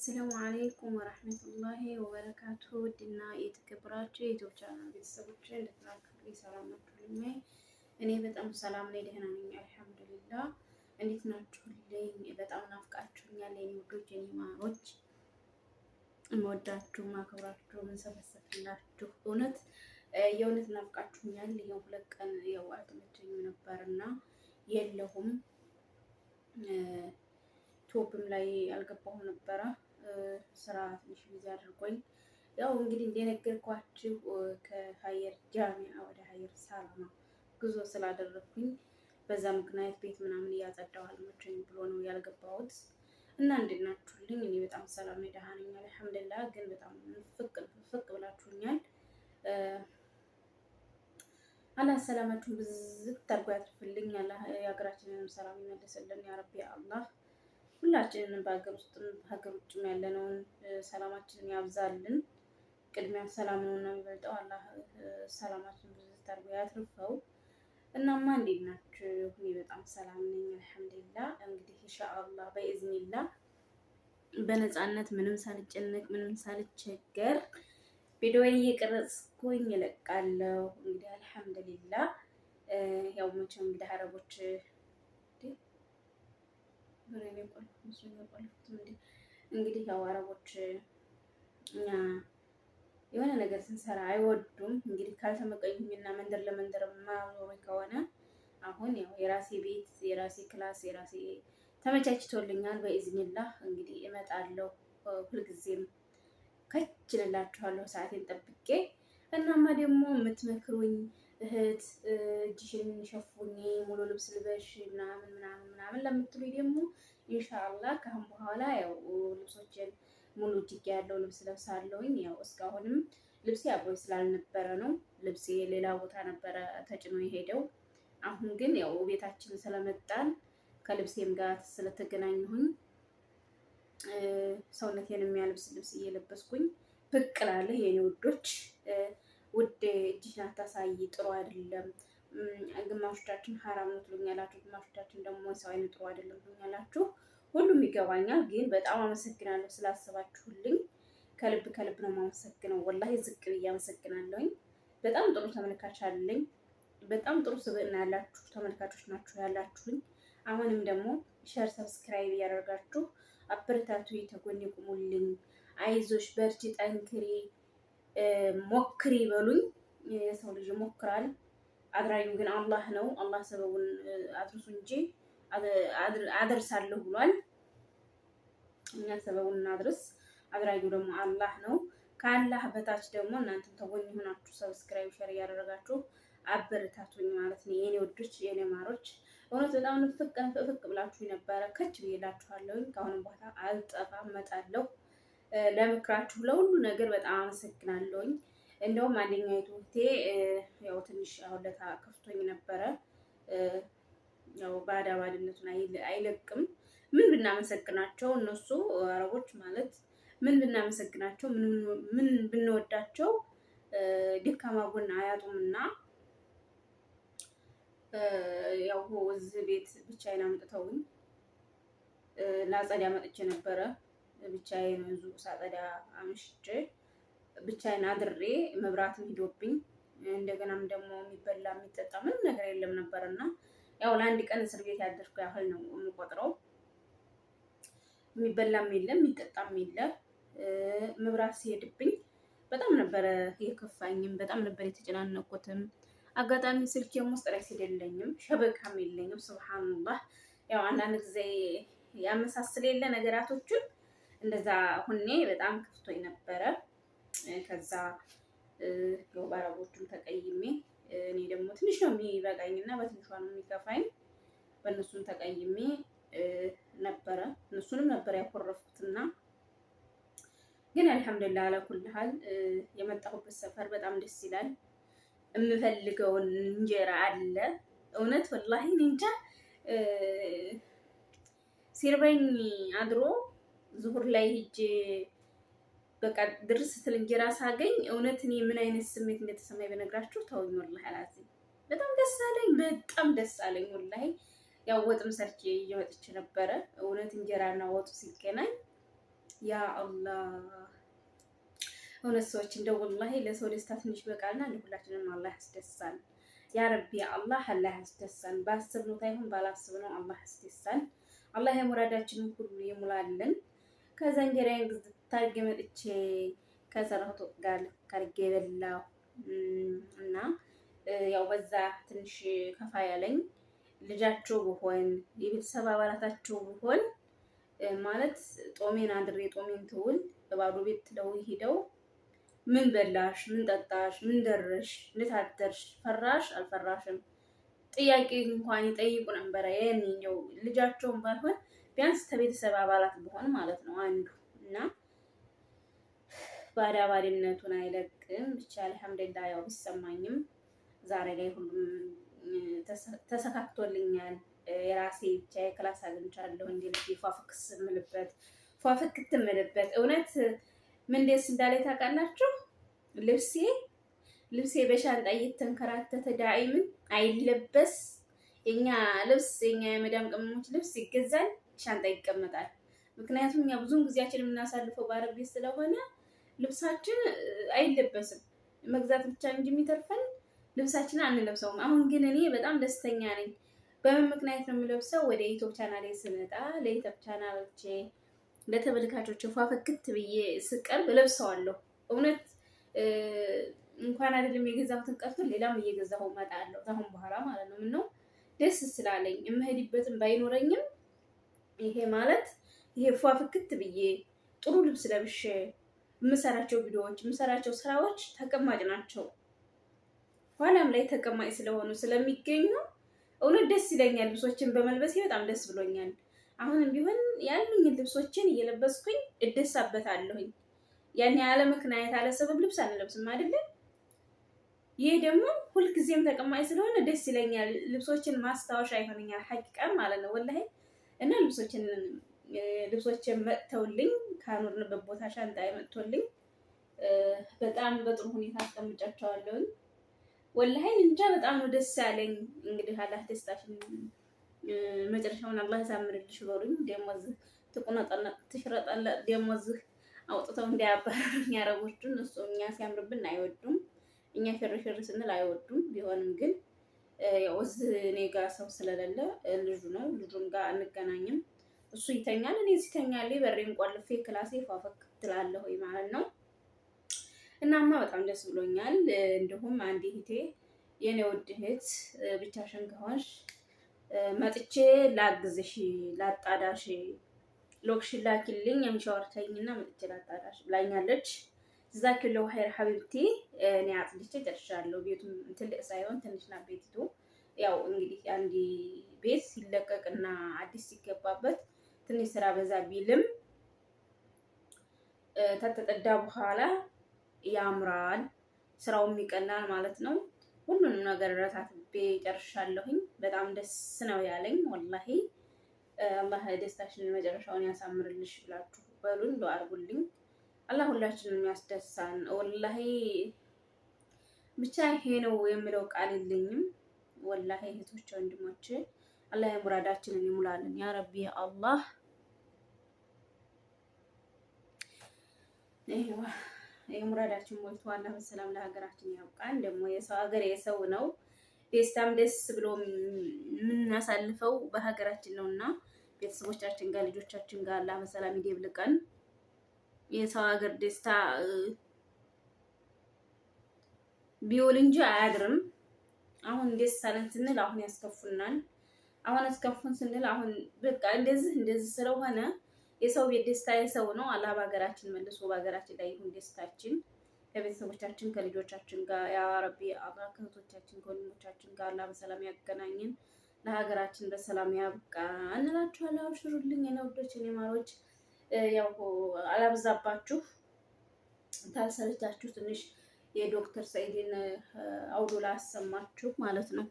አሰላሙ አለይኩም ወራህመቱላሂ ወበረካቱ። ውድና የተከበራችሁ የዩቲዩብ ቻናል ቤተሰቦች እንዴት ናችሁ? ሰላም ናችሁልኝ? እኔ በጣም ሰላም ነኝ፣ ደህና ነኝ አልሐምዱሊላህ። እንዴት ናችሁልኝ? በጣም ናፍቃችሁኛል የኔ ውዶች፣ የኔ ማሮች፣ እምወዳችሁ ማከብራችሁ ምንሰበሰብላችሁ የእውነት ናፍቃችሁኛል። ይሄው 2 ቀን ያው አልተመቸኝም ነበርና የለሁም ቶፕም ላይ አልገባሁም ነበረ። ስራ ትንሽ ጊዜ አድርጎኝ ያው እንግዲህ እንደነገርኳችሁ ከሀየር ጃሚዓ ወደ ሀየር ሳላማ ጉዞ ስላደረኩኝ በዛ ምክንያት ቤት ምናምን እያጸዳሁ አልመቸኝ ብሎ ነው ያልገባሁት። እና እንዴት ናችሁልኝ? እኔ በጣም ሰላም ነኝ፣ ደህና ነኝ አልሐምዱሊላህ። ግን በጣም ፍቅ ብላችሁኛል። አላህ ሰላማችሁን ብዝት አድርጎ ያትርፍልኝ። አላህ የሀገራችንንም ሰላም ይመልስልን ያ ረቢ አላህ። ሁላችንንም በሀገር ውስጥም በሀገር ውጭም ያለነውን ሰላማችንን ያብዛልን። ቅድሚያ ሰላም ነውና የሚበልጠው። አላህ ሰላማችንን ብዝት አድርጎ ያትርፈው። እናማ እንዴት ናችሁ? እኔ በጣም ሰላም ነኝ አልሐምዱሊላህ። እንግዲህ ኢንሻአላህ በኢዝኒላህ በነፃነት ምንም ሳልጨነቅ ምንም ሳልቸገር ቪዲዮዬን እየቀረጽኩኝ እለቃለሁ። እንግዲህ አልሐምዱሊላህ ያው መቼም እንግዲህ አረቦች እንግዲህ ያው አረቦች እኛ የሆነ ነገር ስንሰራ አይወዱም። እንግዲህ ካልተመቀኙኝና መንደር ለመንደር ማዞር ከሆነ አሁን ያው የራሴ ቤት የራሴ ክላስ የራሴ ተመቻችቶልኛል። በኢዝኒላህ እንግዲህ እመጣለሁ። ሁልጊዜም ከች ልላችኋለሁ ሰዓቴን ጠብቄ። እናማ ደግሞ የምትመክሩኝ እህት እጅሽን ሸፉኝ ሙሉ ልብስ ልበሽ ምናምን ለምትሉኝ ደግሞ ኢንሻአላህ ከአሁን በኋላ ያው ልብሶችን ሙሉ እጅጌ ያለው ልብስ ለብሳለሁኝ። ያው እስካሁንም ልብሴ አብሮኝ ስላልነበረ ነው። ልብሴ ሌላ ቦታ ነበረ ተጭኖ የሄደው። አሁን ግን ያው ቤታችን ስለመጣን ከልብሴም ጋር ስለተገናኘሁኝ ሰውነቴን የሚያልብስ ልብስ እየለበስኩኝ ብቅ እላለሁ። የኔ ውዶች ውድ እጅሽን አታሳይ ጥሩ አይደለም። ግማሾቻችን ሀራም ነው ትሉኛላችሁ፣ ግማሾቻችን ደግሞ ሰው አይነት ጥሩ አይደለም ትሉኛላችሁ። ሁሉም ይገባኛል። ግን በጣም አመሰግናለሁ ስላሰባችሁልኝ። ከልብ ከልብ ነው የማመሰግነው። ወላሂ ዝቅ ብዬ አመሰግናለሁኝ። በጣም ጥሩ ተመልካች አለኝ። በጣም ጥሩ ስብዕና ያላችሁ ተመልካቾች ናችሁ ያላችሁኝ። አሁንም ደግሞ ሸር ሰብስክራይብ እያደረጋችሁ አበረታቱ፣ ተጎኔ ቁሙልኝ። አይዞሽ በርቺ፣ ጠንክሪ፣ ሞክሪ በሉኝ። የሰው ልጅ ሞክራል፣ አድራጊው ግን አላህ ነው። አላህ ሰበቡን አድርሱ እንጂ አደርሳለሁ ብሏል። እኛ ሰበቡን እናድርስ፣ አድራጊው ደግሞ አላህ ነው። ከአላህ በታች ደግሞ እናንተም ተጎኝ ሆናችሁ ሰብስክራይብ ሸር እያደረጋችሁ አበረታቱኝ ማለት ነው የኔ ወዶች የኔ ማሮች። እውነት በጣም ፍቅ ብላችሁ ነበረ። ከች ብዬላችኋለሁ። ከአሁንም በኋላ አልጠፋም፣ እመጣለሁ። ለምክራችሁ ለሁሉ ነገር በጣም አመሰግናለሁኝ። እንደውም አንደኛው እህቴ ያው ትንሽ አሁን ለታ ከፍቶኝ ነበረ። ያው ባዳባድነቱን አይለቅም። ምን ብናመሰግናቸው እነሱ አረቦች ማለት ምን ብናመሰግናቸው ምን ብንወዳቸው ደካማ ጎን አያጡምና ያው እዚህ ቤት ብቻዬን አምጥተውኝ ላጸዳ መጥቼ ነበረ። ብቻዬን ብዙ ሳጸዳ አምሽቼ ብቻዬን አድሬ መብራትም ሂዶብኝ እንደገናም ደግሞ የሚበላ የሚጠጣ ምንም ነገር የለም ነበርና ያው ለአንድ ቀን እስር ቤት ያደርኩ ያህል ነው የምቆጥረው። የሚበላም የለም የሚጠጣም የለም። መብራት ሲሄድብኝ በጣም ነበረ የከፋኝም፣ በጣም ነበር የተጨናነኩትም። አጋጣሚ ስልኬም ውስጥ ራይድ የለኝም፣ ሸበካም የለኝም። ሱብሃንአላህ ያው አንዳንድ ጊዜ ያመሳስል የለ ነገራቶችን እንደዛ ሁኔ በጣም ከፍቶኝ ነበረ። ከዛ ያው በአረቦቹም ተቀይሜ እኔ ደግሞ ትንሽ ነው የሚበቃኝና በትንሿ ነው የሚከፋኝ። በእነሱም ተቀይሜ ነበረ፣ እነሱንም ነበር ያኮረፍኩትና ግን አልሐምዱሊላህ አለኩል ሀል የመጣሁበት ሰፈር በጣም ደስ ይላል። የምፈልገውን እንጀራ አለ። እውነት ወላሂ እንጃ ሲርበኝ አድሮ ዙሁር ላይ ሂጄ በቃ ድርስ ስትል እንጀራ ሳገኝ እውነት እኔ ምን አይነት ስሜት እንደተሰማኝ በነግራችሁ ተውኝ። ወላሂ አላዚ በጣም ደስ አለኝ፣ በጣም ደስ አለኝ ወላሂ። ያው ወጥም ሰርቼ እየወጥቼ ነበረ። እውነት እንጀራና ወጡ ሲገናኝ ያ አላህ እውነት ሰዎች እንደው ወላሂ ለሰው ደስታ ትንሽ በቃልና ለሁላችንም አላህ ያስደሳል። ያ ረቢ አላህ ያስደሳል። ባሰብነው ሳይሆን ባላሰብነው አላህ ያስደሳል። አላህ የሙራዳችንን ሁሉ ይሙላልን። ከዛ እንጀራዬን ግዝት ታርጌ መጥቼ ከሰራሁት ጋር ካርጌ በላሁ እና ያው በዛ ትንሽ ከፋ ያለኝ ልጃቸው ብሆን የቤተሰብ አባላታቸው ብሆን ማለት ጦሜን አድሬ ጦሜን ትውል በባዶ ቤት ትለው ሄደው ምን በላሽ፣ ምን ጠጣሽ፣ ምን ደረሽ፣ እንዴት አደርሽ፣ ፈራሽ አልፈራሽም ጥያቄ እንኳን ይጠይቁ ነበረ። የኔው ልጃቸውን ባልሆን ቢያንስ ከቤተሰብ አባላት ብሆን ማለት ነው አንዱ እና ባዳ ባድነቱን አይለቅም። ብቻ አልሐምዱሊላህ ያው ቢሰማኝም ዛሬ ላይ ሁሉም ተሰካክቶልኛል። የራሴ ብቻ የክላስ አግኝቻለሁ። እንዴ ፏፍክስ ምልበት ፏፍክት ምልበት እውነት ምን ደስ እንዳለኝ ታውቃላችሁ? ልብሴ በሻንጣ እየተንከራተተ ዳይምን አይለበስ። የኛ ልብስ የኛ የመዳም ቅመሞች ልብስ ይገዛል፣ ሻንጣ ይቀመጣል። ምክንያቱም እኛ ብዙውን ጊዜያችን የምናሳልፈው በአረብ ቤት ስለሆነ ልብሳችን አይለበስም። መግዛት ብቻ እንጂ የሚተርፈን ልብሳችንን አንለብሰውም። አሁን ግን እኔ በጣም ደስተኛ ነኝ። በምን ምክንያት ነው የምለብሰው? ወደ ዩቲዩብ ቻናሌ ስመጣ ለዩቲዩብ ቻናሎቼ ለተመልካቾች ፏፈክት ብዬ ስቀርብ ለብሰዋለሁ። እውነት እንኳን አይደለም የገዛሁትን ቀርቶ ሌላም እየገዛሁ እመጣለሁ። አሁን በኋላ ማለት ነው። ምነው ደስ ስላለኝ የምሄድበትም ባይኖረኝም ይሄ ማለት ይሄ ፏፍክት ብዬ ጥሩ ልብስ ለብሼ የምሰራቸው ቪዲዮዎች የምሰራቸው ስራዎች ተቀማጭ ናቸው። ኋላም ላይ ተቀማጭ ስለሆኑ ስለሚገኙ እውነት ደስ ይለኛል። ልብሶችን በመልበሴ በጣም ደስ ብሎኛል። አሁንም ቢሆን ያሉኝን ልብሶችን እየለበስኩኝ እደሳበታለሁኝ። ያን ያለ ምክንያት ያለ ሰበብ ልብስ አንለብስም አይደለም። ይሄ ደግሞ ሁልጊዜም ተቀማጭ ስለሆነ ደስ ይለኛል። ልብሶችን ማስታወሻ ይሆነኛል ሐቂቃን ማለት ነው ወላሂ እና ልብሶችን መጥተውልኝ ካኖርንበት ቦታ ሻንጣዬ መጥቶልኝ በጣም በጥሩ ሁኔታ አስቀምጫቸዋለሁኝ። ወላሂ እንጃ በጣም ነው ደስ ያለኝ። እንግዲህ አላህ ደስታሽን መጨረሻውን አላህ ያሳምርልሽ በሉኝ። ደሞዝ ትቁነጠነጥ ትሽረጠለጥ ደሞዝ አውጥተው እንዳያባረሩኝ አረቦቹን። እሱ እኛ ሲያምርብን አይወዱም፣ እኛ ሽርሽር ስንል አይወዱም። ቢሆንም ግን ያው እኔ ጋር ሰው ስለሌለ ልጁ ነው ልጁም ጋር አንገናኝም። እሱ ይተኛል፣ እኔ ሲተኛል በሬን ቆልፌ ክላሴ ፏፈክ ትላለሁ ማለት ነው። እናማ በጣም ደስ ብሎኛል። እንዲሁም አንድ እህቴ የኔ ውድ እህት ብቻሽን ከሆንሽ መጥቼ ላግዝሽ ላጣዳሽ ሎክሽን ላኪልኝ የምሻወር ታይኝና መጥቼ ላጣዳሽ ብላኛለች። ዛኪለው ኸይር ሐቢብቲ እኔ አጽድቼ ጨርሻለሁ። ቤቱም ትልቅ ሳይሆን ትንሽ ናት ቤቲቱ። ያው እንግዲህ አንድ ቤት ሲለቀቅና አዲስ ሲገባበት ትንሽ ስራ በዛ ቢልም ተተጠዳ በኋላ ያምራል፣ ስራውም ይቀናል ማለት ነው። ሁሉንም ነገር ረታትቤ ጨርሻለሁኝ። በጣም ደስ ነው ያለኝ ወላሂ። አላህ ደስታሽን መጨረሻውን ያሳምርልሽ ብላችሁ በሉኝ፣ ዱአ አድርጉልኝ። አላህ ሁላችንም ያስደሳን ወላሂ። ብቻ ይሄ ነው የምለው ቃል የለኝም ወላሂ። እህቶች ወንድሞቼ አላህ የሙራዳችንን ይሙላልን ያ ረቢ አላህ። የሙራዳችን ሞልቶ አላህ በሰላም ለሀገራችን ያውቃን። ደግሞ የሰው ሀገር የሰው ነው። ደስታም ደስ ብሎ የምናሳልፈው በሀገራችን ነውና ቤተሰቦቻችን ጋር ልጆቻችን ጋር አላህ በሰላም ይደብልቀን። የሰው ሀገር ደስታ ቢውል እንጂ አያድርም። አሁን ደስ ሳለን ስንል አሁን ያስከፉናል። አሁን አስከፉን ስንል አሁን በቃ እንደዚህ ስለሆነ የሰው ቤት ደስታ የሰው ነው። አላህ በሀገራችን መልሶ በሀገራችን ላይ ይሁን ደስታችን ከቤተሰቦቻችን ከልጆቻችን ጋር ያ ረቢ አላህ ከእህቶቻችን ከወንድሞቻችን ጋር አላህ በሰላም ያገናኝን፣ ለሀገራችን በሰላም ያብቃ እንላችኋለሁ። አብሽሩልኝ የኔ ውዶች የኔ ማሮች። ያው አላብዛባችሁ፣ ታልሰለቻችሁ ትንሽ የዶክተር ሰኢድን አውዶ ላሰማችሁ ማለት ነው።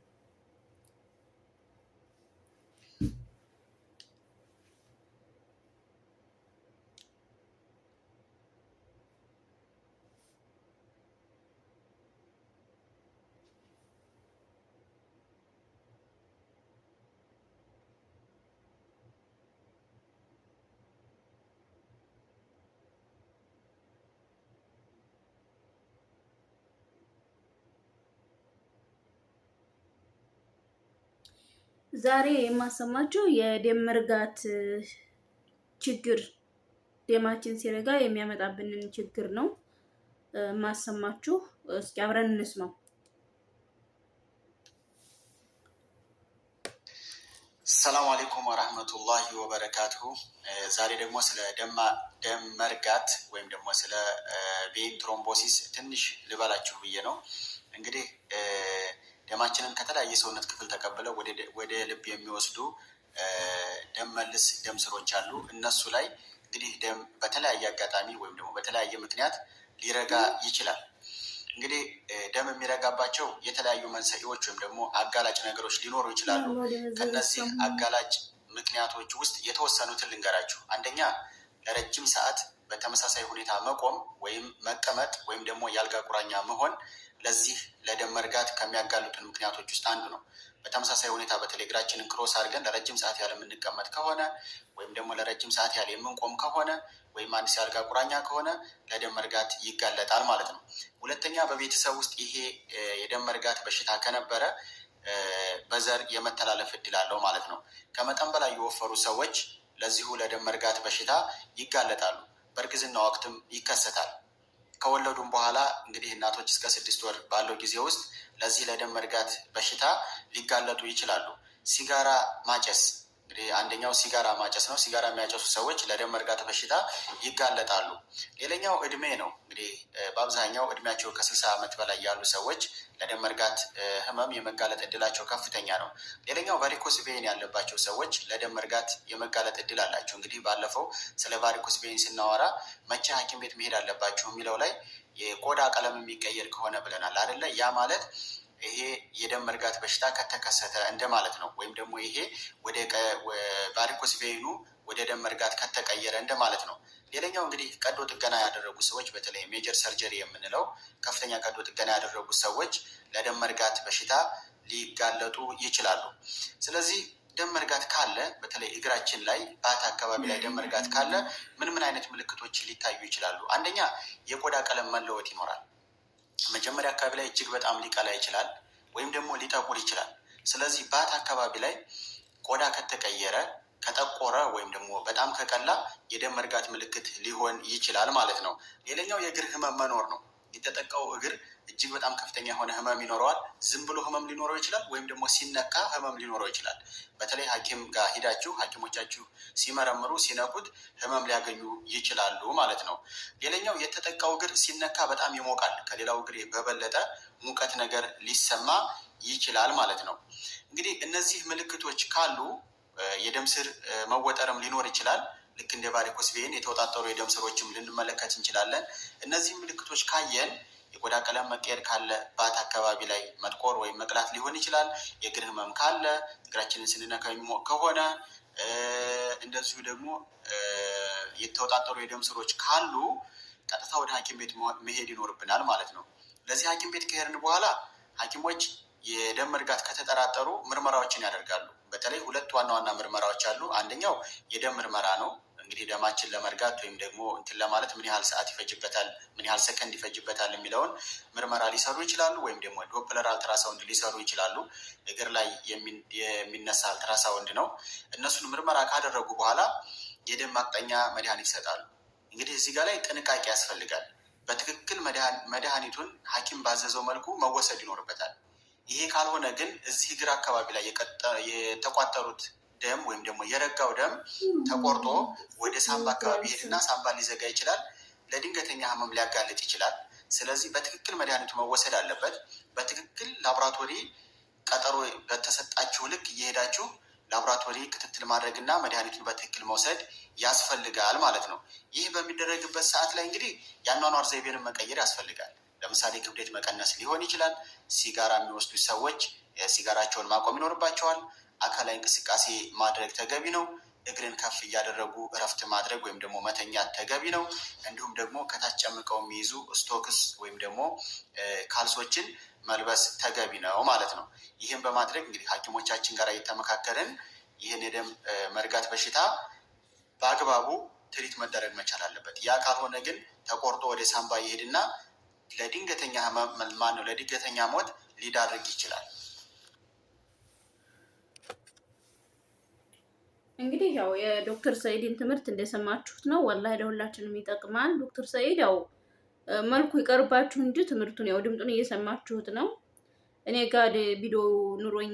ዛሬ የማሰማችሁ የደም መርጋት ችግር ደማችን ሲረጋ የሚያመጣብንን ችግር ነው የማሰማችሁ። እስኪ አብረን እንስማው። ሰላም አለይኩም ወራህመቱላሂ ወበረካቱሁ። ዛሬ ደግሞ ስለ ደም መርጋት ወይም ደግሞ ስለ ቬን ትሮምቦሲስ ትንሽ ልበላችሁ ብዬ ነው። እንግዲህ ደማችንን ከተለያየ ሰውነት ክፍል ተቀብለው ወደ ልብ የሚወስዱ ደም መልስ ደም ስሮች አሉ። እነሱ ላይ እንግዲህ ደም በተለያየ አጋጣሚ ወይም ደግሞ በተለያየ ምክንያት ሊረጋ ይችላል። እንግዲህ ደም የሚረጋባቸው የተለያዩ መንስኤዎች ወይም ደግሞ አጋላጭ ነገሮች ሊኖሩ ይችላሉ። ከነዚህ አጋላጭ ምክንያቶች ውስጥ የተወሰኑትን ልንገራችሁ። አንደኛ፣ ለረጅም ሰዓት በተመሳሳይ ሁኔታ መቆም ወይም መቀመጥ ወይም ደግሞ የአልጋ ቁራኛ መሆን ለዚህ ለደም መርጋት ከሚያጋልጡን ምክንያቶች ውስጥ አንዱ ነው። በተመሳሳይ ሁኔታ በተለይ እግራችንን ክሮስ አድርገን ለረጅም ሰዓት ያለ የምንቀመጥ ከሆነ ወይም ደግሞ ለረጅም ሰዓት ያለ የምንቆም ከሆነ ወይም አንድ የአልጋ ቁራኛ ከሆነ ለደም መርጋት ይጋለጣል ማለት ነው። ሁለተኛ፣ በቤተሰብ ውስጥ ይሄ የደም መርጋት በሽታ ከነበረ በዘር የመተላለፍ እድል አለው ማለት ነው። ከመጠን በላይ የወፈሩ ሰዎች ለዚሁ ለደም መርጋት በሽታ ይጋለጣሉ። በእርግዝና ወቅትም ይከሰታል። ከወለዱም በኋላ እንግዲህ እናቶች እስከ 6 ወር ባለው ጊዜ ውስጥ ለዚህ ለደም መርጋት በሽታ ሊጋለጡ ይችላሉ። ሲጋራ ማጨስ እንግዲህ አንደኛው ሲጋራ ማጨስ ነው። ሲጋራ የሚያጨሱ ሰዎች ለደም መርጋት በሽታ ይጋለጣሉ። ሌላኛው እድሜ ነው። እንግዲህ በአብዛኛው እድሜያቸው ከ60 ዓመት በላይ ያሉ ሰዎች ለደም መርጋት ህመም የመጋለጥ እድላቸው ከፍተኛ ነው። ሌላኛው ቫሪኮስ ቬን ያለባቸው ሰዎች ለደም መርጋት የመጋለጥ እድል አላቸው። እንግዲህ ባለፈው ስለ ቫሪኮስ ቬን ስናወራ መቼ ሐኪም ቤት መሄድ አለባቸው የሚለው ላይ የቆዳ ቀለም የሚቀየር ከሆነ ብለናል አይደለ? ያ ማለት ይሄ የደም መርጋት በሽታ ከተከሰተ እንደማለት ነው። ወይም ደግሞ ይሄ ወደ ቫሪኮስ ቬኑ ወደ ደም መርጋት ከተቀየረ እንደማለት ነው። ሌላኛው እንግዲህ ቀዶ ጥገና ያደረጉ ሰዎች በተለይ ሜጀር ሰርጀሪ የምንለው ከፍተኛ ቀዶ ጥገና ያደረጉ ሰዎች ለደም መርጋት በሽታ ሊጋለጡ ይችላሉ። ስለዚህ ደም መርጋት ካለ በተለይ እግራችን ላይ ባት አካባቢ ላይ ደም መርጋት ካለ ምን አይነት ምልክቶች ሊታዩ ይችላሉ? አንደኛ፣ የቆዳ ቀለም መለወጥ ይኖራል። መጀመሪያ አካባቢ ላይ እጅግ በጣም ሊቀላ ይችላል፣ ወይም ደግሞ ሊጠቁር ይችላል። ስለዚህ ባት አካባቢ ላይ ቆዳ ከተቀየረ፣ ከጠቆረ ወይም ደግሞ በጣም ከቀላ የደም መርጋት ምልክት ሊሆን ይችላል ማለት ነው። ሌላኛው የእግር ህመም መኖር ነው። የተጠቃው እግር እጅግ በጣም ከፍተኛ የሆነ ህመም ይኖረዋል። ዝም ብሎ ህመም ሊኖረው ይችላል፣ ወይም ደግሞ ሲነካ ህመም ሊኖረው ይችላል። በተለይ ሐኪም ጋር ሂዳችሁ ሐኪሞቻችሁ ሲመረምሩ ሲነኩት ህመም ሊያገኙ ይችላሉ ማለት ነው። ሌላኛው የተጠቃው እግር ሲነካ በጣም ይሞቃል። ከሌላው እግር በበለጠ ሙቀት ነገር ሊሰማ ይችላል ማለት ነው። እንግዲህ እነዚህ ምልክቶች ካሉ የደም ስር መወጠርም ሊኖር ይችላል። ልክ እንደ ቫሪኮስ ቬን የተወጣጠሩ የደም ስሮችም ልንመለከት እንችላለን። እነዚህ ምልክቶች ካየን የቆዳ ቀለም መቀየር ካለ፣ ባት አካባቢ ላይ መጥቆር ወይም መቅላት ሊሆን ይችላል። የእግር ህመም ካለ፣ እግራችንን ስንነካ የሚሞቅ ከሆነ፣ እንደዚሁ ደግሞ የተወጣጠሩ የደም ስሮች ካሉ ቀጥታ ወደ ሐኪም ቤት መሄድ ይኖርብናል ማለት ነው። ለዚህ ሐኪም ቤት ከሄድን በኋላ ሐኪሞች የደም መርጋት ከተጠራጠሩ ምርመራዎችን ያደርጋሉ። በተለይ ሁለት ዋና ዋና ምርመራዎች አሉ። አንደኛው የደም ምርመራ ነው። እንግዲህ ደማችን ለመርጋት ወይም ደግሞ እንትን ለማለት ምን ያህል ሰዓት ይፈጅበታል፣ ምን ያህል ሰከንድ ይፈጅበታል የሚለውን ምርመራ ሊሰሩ ይችላሉ። ወይም ደግሞ ዶፕለር አልትራሳውንድ ሊሰሩ ይችላሉ። እግር ላይ የሚነሳ አልትራሳውንድ ነው። እነሱን ምርመራ ካደረጉ በኋላ የደም ማቅጠኛ መድኃኒት ይሰጣሉ። እንግዲህ እዚህ ጋር ላይ ጥንቃቄ ያስፈልጋል። በትክክል መድኃኒቱን ሐኪም ባዘዘው መልኩ መወሰድ ይኖርበታል። ይሄ ካልሆነ ግን እዚህ እግር አካባቢ ላይ የተቋጠሩት ደም ወይም ደግሞ የረጋው ደም ተቆርጦ ወደ ሳምባ አካባቢ ሄድና ሳምባ ሊዘጋ ይችላል። ለድንገተኛ ህመም ሊያጋልጥ ይችላል። ስለዚህ በትክክል መድኃኒቱ መወሰድ አለበት። በትክክል ላቦራቶሪ ቀጠሮ በተሰጣችሁ ልክ እየሄዳችሁ ላቦራቶሪ ክትትል ማድረግና መድኃኒቱን በትክክል መውሰድ ያስፈልጋል ማለት ነው። ይህ በሚደረግበት ሰዓት ላይ እንግዲህ የአኗኗር ዘይቤንን መቀየር ያስፈልጋል። ለምሳሌ ክብደት መቀነስ ሊሆን ይችላል። ሲጋራ የሚወስዱ ሰዎች ሲጋራቸውን ማቆም ይኖርባቸዋል። አካላዊ እንቅስቃሴ ማድረግ ተገቢ ነው። እግርን ከፍ እያደረጉ እረፍት ማድረግ ወይም ደግሞ መተኛት ተገቢ ነው። እንዲሁም ደግሞ ከታች ጨምቀው የሚይዙ ስቶክስ ወይም ደግሞ ካልሶችን መልበስ ተገቢ ነው ማለት ነው። ይህም በማድረግ እንግዲህ ሐኪሞቻችን ጋር እየተመካከርን ይህን የደም መርጋት በሽታ በአግባቡ ትሪት መደረግ መቻል አለበት። ያ ካልሆነ ግን ተቆርጦ ወደ ሳምባ ይሄድና ለድንገተኛ ህመም ለድንገተኛ ሞት ሊዳርግ ይችላል። እንግዲህ ያው የዶክተር ሰኢድን ትምህርት እንደሰማችሁት ነው። ወላሂ ለሁላችንም ይጠቅማል። ዶክተር ሰኢድ ያው መልኩ ይቀርባችሁ እንጂ ትምህርቱን ያው ድምጡን እየሰማችሁት ነው። እኔ ጋር ቪዲዮ ኑሮኝ